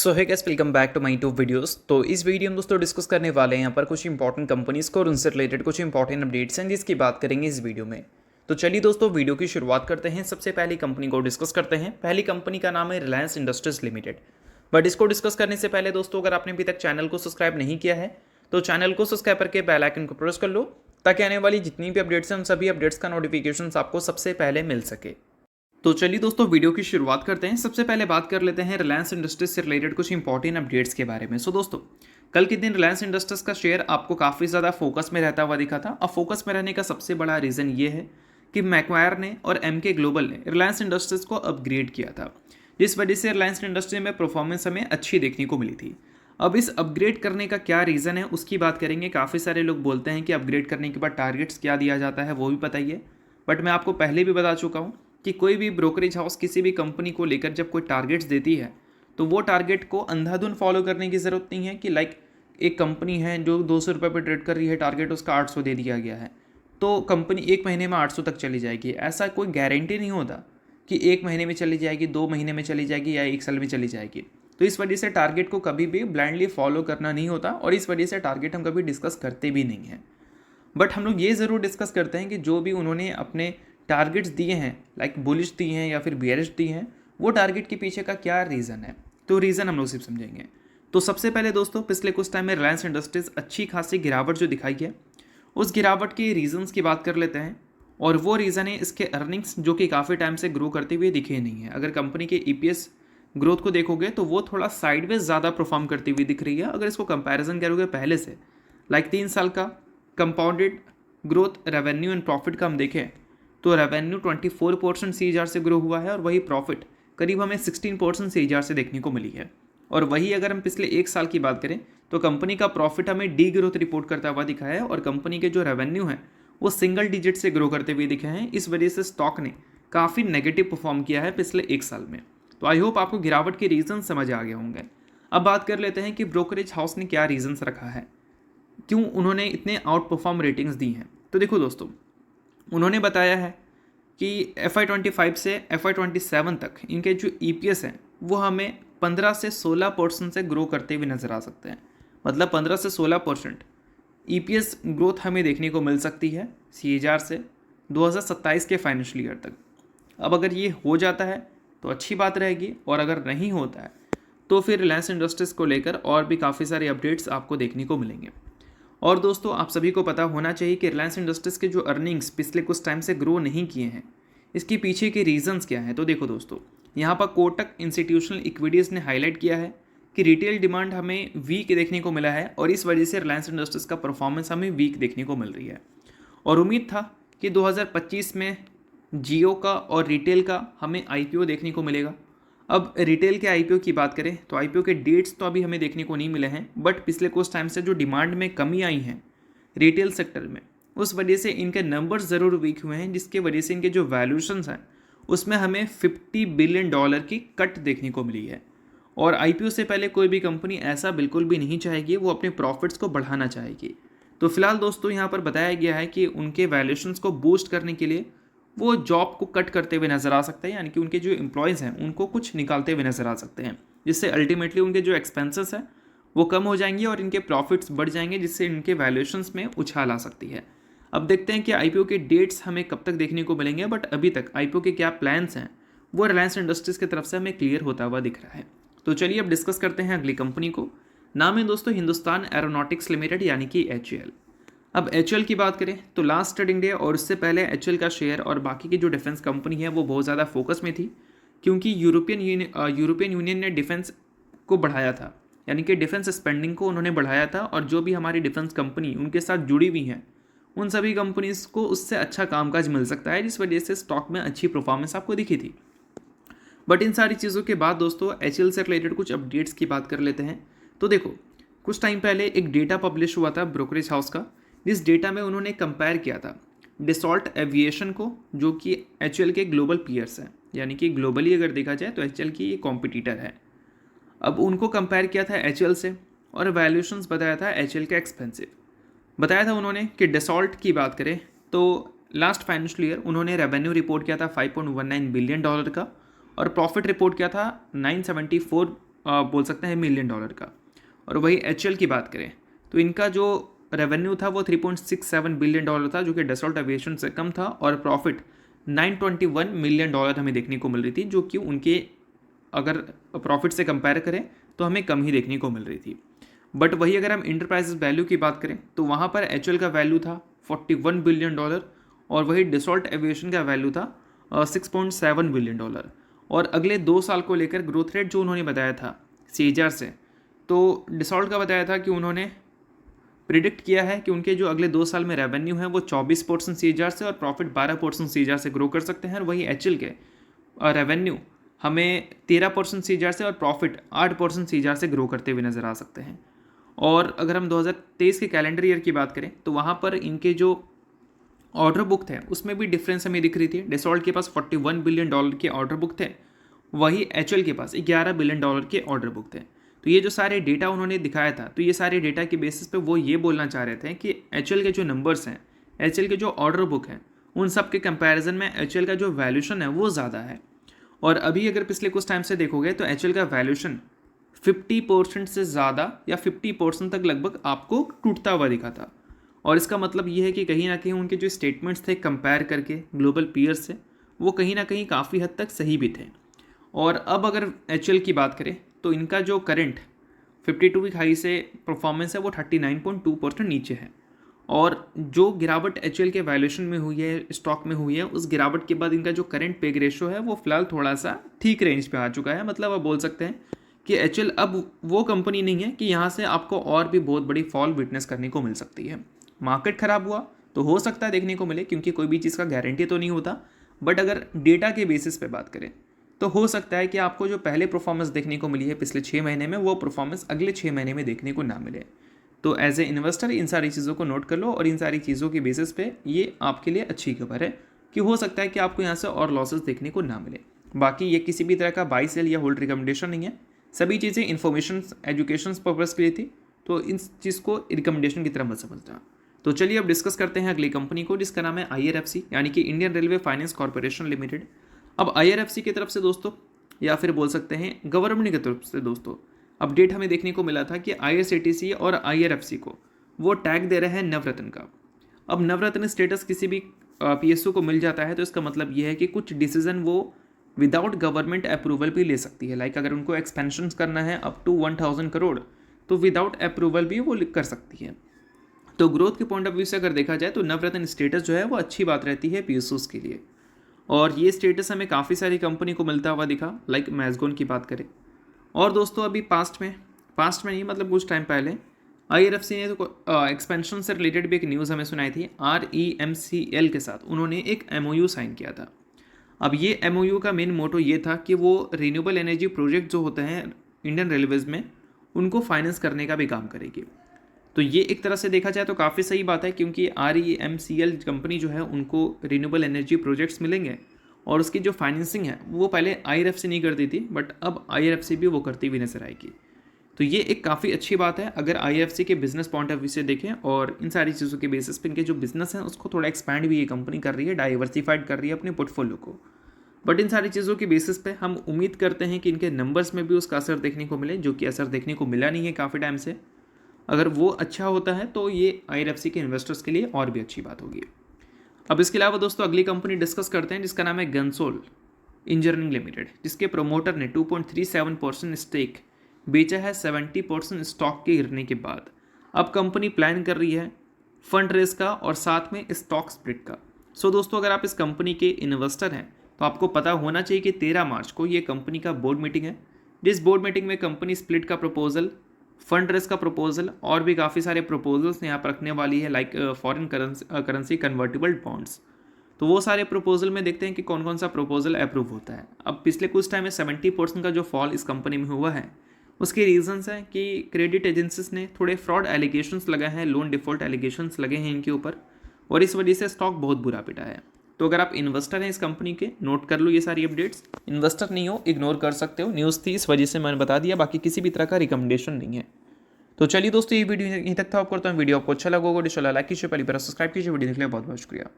So hi guys, welcome back to my two videos. तो इस video में दोस्तों डिस्कस करने वाले हैं यहाँ पर कुछ इंपॉर्टेंट कंपनीज को और उनसे रिलेटेड कुछ इंपॉर्टेंट अपडेट्स हैं जिसकी बात करेंगे इस वीडियो में। तो चलिए दोस्तों वीडियो की शुरुआत करते हैं। सबसे पहली कंपनी को डिस्कस करते हैं। पहली कंपनी का नाम है रिलायंस इंडस्ट्रीज लिमिटेड। बट इसको डिस्कस करने से पहले दोस्तों, अगर आपने अभी तक चैनल को सब्सक्राइब नहीं किया है तो चैनल को सब्सक्राइब करके बेल आइकन को प्रेस कर लो, ताकि आने वाली जितनी भी अपडेट्स हैं उन सभी अपडेट्स का नोटिफिकेशन आपको सबसे पहले मिल सके। तो चलिए दोस्तों वीडियो की शुरुआत करते हैं। सबसे पहले बात कर लेते हैं रिलायंस इंडस्ट्रीज से रिलेटेड कुछ इंपॉर्टेंट अपडेट्स के बारे में। सो दोस्तों, कल के दिन रिलायंस इंडस्ट्रीज का शेयर आपको काफ़ी ज़्यादा फोकस में रहता हुआ दिखा था। और फोकस में रहने का सबसे बड़ा रीज़न ये है कि मैक्वायर ने और एमके ग्लोबल ने रिलायंस इंडस्ट्रीज को अपग्रेड किया था, जिस वजह से रिलायंस इंडस्ट्री में परफॉर्मेंस हमें अच्छी देखने को मिली थी। अब इस अपग्रेड करने का क्या रीज़न है उसकी बात करेंगे। काफ़ी सारे लोग बोलते हैं कि अपग्रेड करने के बाद टारगेट्स क्या दिया जाता है वो भी बताइए, बट मैं आपको पहले भी बता चुका हूँ कि कोई भी ब्रोकरेज हाउस किसी भी कंपनी को लेकर जब कोई टारगेट्स देती है तो वो टारगेट को अंधाधुन फॉलो करने की ज़रूरत नहीं है। कि एक कंपनी है जो 200 रुपये पर ट्रेड कर रही है, टारगेट उसका 800 दे दिया गया है तो कंपनी एक महीने में 800 तक चली जाएगी। ऐसा कोई गारंटी नहीं होता कि एक महीने में चली जाएगी, 2 महीने में चली जाएगी या 1 साल में चली जाएगी। तो इस वजह से टारगेट को कभी भी ब्लाइंडली फॉलो करना नहीं होता और इस वजह से टारगेट हम कभी डिस्कस करते भी नहीं हैं। बट हम लोग ये ज़रूर डिस्कस करते हैं कि जो भी उन्होंने अपने टारगेट्स दिए हैं, लाइक बुलिश दिए हैं या फिर बेयरिश दिए हैं, वो टारगेट के पीछे का क्या रीज़न है। तो रीज़न हम लोग सिर्फ समझेंगे। तो सबसे पहले दोस्तों, पिछले कुछ टाइम में रिलायंस इंडस्ट्रीज अच्छी खासी गिरावट जो दिखाई है, उस गिरावट के रीजंस की बात कर लेते हैं। और वो रीज़न है इसके अर्निंग्स, जो कि काफ़ी टाइम से ग्रो करते हुए दिखे नहीं है। अगर कंपनी के ईपीएस ग्रोथ को देखोगे तो वो थोड़ा साइडवेज ज़्यादा परफॉर्म करती हुई दिख रही है। अगर इसको कंपैरिजन करोगे पहले से, 3 साल का compounded growth revenue and profit का हम देखें तो रेवेन्यू 24% सीएजीआर से ग्रो हुआ है और वही प्रॉफिट करीब हमें 16% सीएजीआर से देखने को मिली है। और वही अगर हम पिछले 1 साल की बात करें तो कंपनी का प्रॉफिट हमें डी ग्रोथ रिपोर्ट करता हुआ दिखा है और कंपनी के जो रेवेन्यू है वो सिंगल डिजिट से ग्रो करते हुए दिखे हैं। इस वजह से स्टॉक ने काफ़ी नेगेटिव परफॉर्म किया है पिछले 1 साल में। तो आई होप आपको गिरावट के रीज़न समझ आ गए होंगे। अब बात कर लेते हैं कि ब्रोकरेज हाउस ने क्या रीजंस रखा है, क्यों उन्होंने इतने आउट परफॉर्म रेटिंग्स दी हैं। तो देखो दोस्तों, उन्होंने बताया है कि FY25 से FY27 तक इनके जो EPS हैं वो हमें 15 से 16% से ग्रो करते हुए नज़र आ सकते हैं। मतलब 15 से 16% EPS ग्रोथ हमें देखने को मिल सकती है CAGR से 2027 के फाइनेंशियल ईयर तक। अब अगर ये हो जाता है तो अच्छी बात रहेगी, और अगर नहीं होता है तो फिर रिलायंस इंडस्ट्रीज़ को लेकर और भी काफ़ी सारे अपडेट्स आपको देखने को मिलेंगे। और दोस्तों, आप सभी को पता होना चाहिए कि रिलायंस इंडस्ट्रीज़ के जो अर्निंग्स पिछले कुछ टाइम से ग्रो नहीं किए हैं, इसके पीछे के रीजंस क्या हैं। तो देखो दोस्तों, यहाँ पर कोटक इंस्टीट्यूशनल इक्विटीज़ ने हाईलाइट किया है कि रिटेल डिमांड हमें वीक देखने को मिला है और इस वजह से रिलायंस इंडस्ट्रीज़ का परफॉर्मेंस हमें वीक देखने को मिल रही है। और उम्मीद था कि 2025 में जियो का और रिटेल का हमें IPO देखने को मिलेगा। अब रिटेल के IPO की बात करें तो IPO के डेट्स तो अभी हमें देखने को नहीं मिले हैं, बट पिछले कुछ टाइम से जो डिमांड में कमी आई है रिटेल सेक्टर में, उस वजह से इनके नंबर्स ज़रूर वीक हुए हैं, जिसके वजह से इनके जो वैल्यूशंस हैं उसमें हमें $50 बिलियन की कट देखने को मिली है। और IPO से पहले कोई भी कंपनी ऐसा बिल्कुल भी नहीं चाहेगी, वो अपने प्रॉफिट्स को बढ़ाना चाहेगी। तो फिलहाल दोस्तों, यहाँ पर बताया गया है कि उनके वैल्यूशंस को बूस्ट करने के लिए वो जॉब को कट करते हुए नज़र आ सकते हैं, यानी कि उनके जो एम्प्लॉयज़ हैं उनको कुछ निकालते हुए नज़र आ सकते हैं, जिससे अल्टीमेटली उनके जो एक्सपेंसेस हैं वो कम हो जाएंगे और इनके प्रॉफिट्स बढ़ जाएंगे, जिससे इनके वैल्यूशंस में उछाल आ सकती है। अब देखते हैं कि IPO के डेट्स हमें कब तक देखने को मिलेंगे, बट अभी तक IPO के क्या प्लान्स हैं वो रिलायंस इंडस्ट्रीज़ की तरफ से हमें क्लियर होता हुआ दिख रहा है। तो चलिए अब डिस्कस करते हैं अगली कंपनी को। नाम है दोस्तों हिंदुस्तान एरोनॉटिक्स लिमिटेड, यानी कि HAL। अब HAL की बात करें तो लास्ट ट्रेडिंग डे और उससे पहले HAL का शेयर और बाकी की जो डिफेंस कंपनी है वो बहुत ज़्यादा फोकस में थी, क्योंकि यूरोपियन यूनियन ने डिफेंस को बढ़ाया था, यानी कि डिफेंस स्पेंडिंग को उन्होंने बढ़ाया था। और जो भी हमारी डिफेंस कंपनी उनके साथ जुड़ी हुई हैं उन सभी कंपनीज़ को उससे अच्छा कामकाज मिल सकता है, जिस वजह से स्टॉक में अच्छी परफॉर्मेंस आपको दिखी थी। बट इन सारी चीज़ों के बाद दोस्तों, HAL से रिलेटेड कुछ अपडेट्स की बात कर लेते हैं। तो देखो, कुछ टाइम पहले एक डेटा पब्लिश हुआ था ब्रोकरेज हाउस का, जिस डेटा में उन्होंने कंपेयर किया था डिसॉल्ट एविएशन को, जो कि HAL के ग्लोबल पीयर्स हैं, यानी कि ग्लोबली अगर देखा जाए तो HAL की ये कॉम्पिटिटर है। अब उनको कंपेयर किया था HAL से और वैल्यूशंस बताया था HAL का एक्सपेंसिव। बताया था उन्होंने कि डिसॉल्ट की बात करें तो लास्ट फाइनेंशियल ईयर उन्होंने रेवेन्यू रिपोर्ट किया था $5.19 बिलियन का और प्रॉफिट रिपोर्ट किया था $974 बोल सकते हैं मिलियन डॉलर का। और वही HCL की बात करें तो इनका जो रेवेन्यू था वो 3.67 बिलियन डॉलर था, जो कि डसॉल्ट एविएशन से कम था, और प्रॉफिट 921 मिलियन डॉलर हमें देखने को मिल रही थी, जो कि उनके अगर प्रॉफिट से कंपेयर करें तो हमें कम ही देखने को मिल रही थी। बट वही अगर हम इंटरप्राइजेज वैल्यू की बात करें तो वहाँ पर HCL का वैल्यू था 41 बिलियन डॉलर, और वही डसॉल्ट एविएशन का वैल्यू था 6.7 बिलियन डॉलर। और अगले 2 साल को लेकर ग्रोथ रेट जो उन्होंने बताया था CAGR से, तो डसॉल्ट का बताया था कि उन्होंने प्रिडिक्ट किया है कि उनके जो अगले 2 साल में रेवेन्यू है वो 24% CAGR से और प्रॉफिट 12% CAGR से ग्रो कर सकते हैं। और वही HCL के रेवेन्यू हमें 13% CAGR से और प्रॉफिट 8% CAGR से ग्रो करते हुए नज़र आ सकते हैं। और अगर हम 2023 के कैलेंडर ईयर की बात करें तो वहाँ पर इनके जो ऑर्डर बुक थे उसमें भी डिफरेंस हमें दिख रही थी। डसॉल्ट के पास 41 बिलियन डॉलर के ऑर्डर बुक थे, वही HCL के पास 11 बिलियन डॉलर के ऑर्डर बुक थे। तो ये जो सारे डेटा उन्होंने दिखाया था, तो ये सारे डेटा के बेसिस पे वो ये बोलना चाह रहे थे कि HCL के जो नंबर्स हैं, HCL के जो ऑर्डर बुक हैं, उन सब के कंपैरिजन में HCL का जो वैल्यूशन है वो ज़्यादा है। और अभी अगर पिछले कुछ टाइम से देखोगे तो HCL का वैल्यूशन 50% से ज़्यादा या 50% तक लगभग आपको टूटता हुआ दिखा था। और इसका मतलब ये है कि कहीं ना कहीं उनके जो स्टेटमेंट्स थे कंपेयर करके ग्लोबल पीयर्स से, वो कहीं ना कहीं काफ़ी हद तक सही भी थे। और अब अगर HCL की बात करें तो इनका जो करंट 52 वीक हाई से परफॉर्मेंस है वो 39.2% नीचे है। और जो गिरावट HCL के वैल्यूएशन में हुई है, स्टॉक में हुई है, उस गिरावट के बाद इनका जो करंट पेग रेशो है वो फिलहाल थोड़ा सा ठीक रेंज पे आ चुका है। मतलब आप बोल सकते हैं कि HCL अब वो कंपनी नहीं है कि यहाँ से आपको और भी बहुत बड़ी फॉल विटनेस करने को मिल सकती है। मार्केट ख़राब हुआ तो हो सकता है देखने को मिले, क्योंकि कोई भी चीज़ का गारंटी तो नहीं होता। बट अगर डेटा के बेसिस पे बात करें तो हो सकता है कि आपको जो पहले परफॉर्मेंस देखने को मिली है पिछले 6 महीने में, वो परफॉर्मेंस अगले 6 महीने में देखने को ना मिले। तो एज ए इन्वेस्टर इन सारी चीज़ों को नोट कर लो, और इन सारी चीज़ों के बेसिस पे ये आपके लिए अच्छी खबर है कि हो सकता है कि आपको यहाँ से और लॉसेस देखने को ना मिले। बाकी ये किसी भी तरह का बाई सेल या होल्ड रिकमेंडेशन नहीं है, सभी चीज़ें इन्फॉर्मेशन एजुकेशन पर्पज़ के लिए थी, तो इन चीज़ को रिकमेंडेशन की तरह मत समझना। तो चलिए अब डिस्कस करते हैं अगली कंपनी को, जिसका नाम है IRFC यानी कि Indian railway finance corporation limited. अब IRFC की तरफ से दोस्तों, या फिर बोल सकते हैं गवर्नमेंट की तरफ से दोस्तों, अपडेट हमें देखने को मिला था कि IRCTC और IRFC को वो टैग दे रहे हैं नवरत्न का। अब नवरत्न स्टेटस किसी भी PSU को मिल जाता है तो इसका मतलब ये है कि कुछ डिसीजन वो विदाउट गवर्नमेंट अप्रूवल भी ले सकती है। लाइक अगर उनको एक्सपेंशन करना है अप टू 1000 करोड़ तो विदाउट अप्रूवल भी वो कर सकती है। तो ग्रोथ के पॉइंट ऑफ व्यू से अगर देखा जाए तो नवरत्न स्टेटस जो है वो अच्छी बात रहती है PSUs के लिए। और ये स्टेटस हमें काफ़ी सारी कंपनी को मिलता हुआ दिखा, लाइक मैज़गोन की बात करें। और दोस्तों अभी पास्ट में नहीं मतलब कुछ टाइम पहले IRFC ने तो एक्सपेंशन से रिलेटेड भी एक न्यूज़ हमें सुनाई थी। REMCL के साथ उन्होंने एक MOU साइन किया था। अब ये MOU का मेन मोटो ये था कि वो रिन्यूएबल एनर्जी प्रोजेक्ट जो होते हैं इंडियन रेलवेज़ में, उनको फाइनेंस करने का भी काम करेगी। तो ये एक तरह से देखा जाए तो काफ़ी सही बात है, क्योंकि REMCL कंपनी जो है उनको रिन्यूएबल एनर्जी प्रोजेक्ट्स मिलेंगे, और उसकी जो फाइनेंसिंग है वो पहले IRFC नहीं करती थी, बट अब IRFC भी वो करती हुई नजर आएगी। तो ये एक काफ़ी अच्छी बात है अगर IRFC के बिजनेस पॉइंट ऑफ व्यू से देखें, और इन सारी चीज़ों के बेसिस पे इनके जो बिजनेस है उसको थोड़ा एक्सपैंड भी ये कंपनी कर रही है, डाइवर्सिफाइड कर रही है अपने पोर्टफोलियो को। बट इन सारी चीज़ों के बेसिस पे हम उम्मीद करते हैं कि इनके नंबर्स में भी उसका असर देखने को मिले, जो कि असर देखने को मिला नहीं है काफ़ी टाइम से। अगर वो अच्छा होता है तो ये IRFC के इन्वेस्टर्स के लिए और भी अच्छी बात होगी। अब इसके अलावा दोस्तों अगली कंपनी डिस्कस करते हैं, जिसका नाम है गनसोल इंजीनियरिंग लिमिटेड, जिसके प्रमोटर ने 2.37% स्टेक बेचा है 70% स्टॉक के गिरने के बाद। अब कंपनी प्लान कर रही है फंड रेस का और साथ में स्टॉक स्प्लिट का। सो दोस्तों अगर आप इस कंपनी के इन्वेस्टर हैं तो आपको पता होना चाहिए कि 13 मार्च को ये कंपनी का बोर्ड मीटिंग है, जिस बोर्ड मीटिंग में कंपनी स्प्लिट का प्रपोजल, फंड रेस का प्रपोजल और भी काफ़ी सारे प्रपोजल्स यहाँ पर रखने वाली है, like foreign currency convertible bonds. तो वो सारे प्रपोजल में देखते हैं कि कौन कौन सा प्रपोजल अप्रूव होता है। अब पिछले कुछ टाइम में 70% का जो फॉल इस कंपनी में हुआ है उसके रीजंस हैं कि क्रेडिट एजेंसीज ने थोड़े फ्रॉड एलिगेशंस लगाए हैं, लोन डिफॉल्ट एलिगेशंस लगे हैं इनके ऊपर, और इस वजह से स्टॉक बहुत बुरा पिटा है। तो अगर आप इन्वेस्टर हैं इस कंपनी के, नोट कर लो ये सारी अपडेट्स। इन्वेस्टर नहीं हो इग्नोर कर सकते हो, न्यूज़ थी इस वजह से मैंने बता दिया, बाकी किसी भी तरह का रिकमेंडेशन नहीं है। तो चलिए दोस्तों ये वीडियो यहीं तक था। आपको करता हूँ वीडियो आपको अच्छा लगा होगा, लाइक कीजिए, पहली बार सब्सक्राइब कीजिए। वीडियो देखने के लिए बहुत बहुत शुक्रिया।